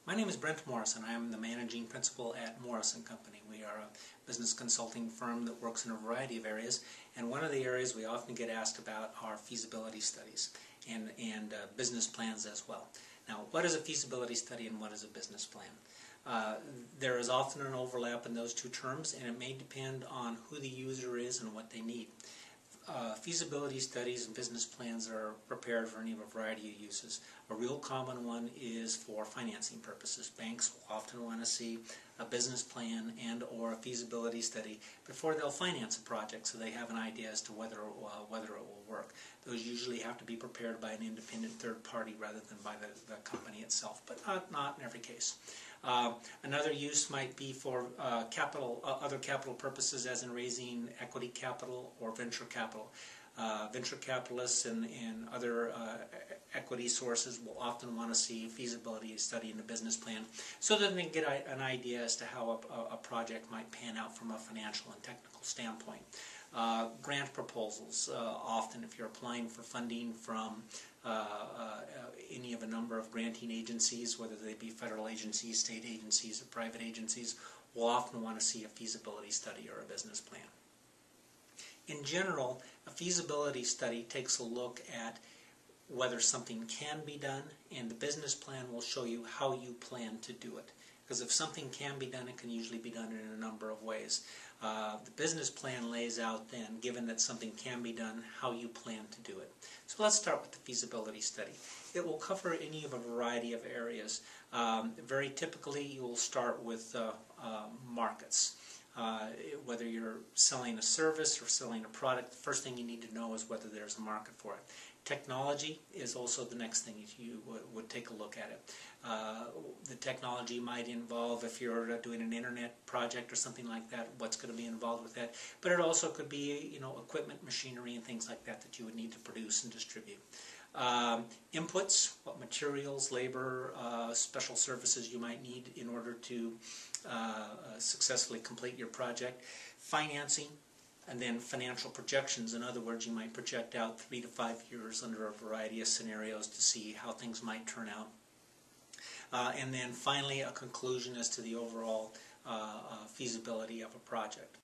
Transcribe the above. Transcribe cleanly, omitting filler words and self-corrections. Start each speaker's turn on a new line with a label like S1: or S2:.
S1: My name is Brent Morrison. I am the managing principal at Morrison Company. We are a business consulting firm that works in a variety of areas, and one of the areas we often get asked about are feasibility studies and business plans as well. Now, what is a feasibility study and what is a business plan? There is often an overlap in those two terms, and it may depend on who the user is and what they need. Feasibility studies and business plans are prepared for a variety of uses. A real common one is for financing purposes. Banks will often want to see a business plan and or a feasibility study before they'll finance a project, so they have an idea as to whether it will work. Those usually have to be prepared by an independent third party rather than by the company itself, but not in every case. Another use might be for other capital purposes, as in raising equity capital or venture capital. Venture capitalists and other equity sources will often want to see a feasibility study in the business plan so that they can get an idea as to how a project might pan out from a financial and technical standpoint. Grant proposals, often if you're applying for funding from any of a number of granting agencies, whether they be federal agencies, state agencies, or private agencies, will often want to see a feasibility study or a business plan. In general, a feasibility study takes a look at whether something can be done, and the business plan will show you how you plan to do it. Because if something can be done, it can usually be done in a number of ways. The business plan lays out then, given that something can be done, how you plan to do it. So let's start with the feasibility study. It will cover any of a variety of areas. Very typically, you will start with markets. Whether you're selling a service or selling a product, the first thing you need to know is whether there's a market for it. Technology is also the next thing you would take a look at it. The technology might involve, if you're doing an internet project or something like that, what's going to be involved with that. But it also could be, equipment, machinery, and things like that that you would need to produce and distribute. Inputs, what materials, labor, special services you might need in order to successfully complete your project. Financing, and then financial projections. In other words, you might project out 3 to 5 years under a variety of scenarios to see how things might turn out. And then finally, a conclusion as to the overall feasibility of a project.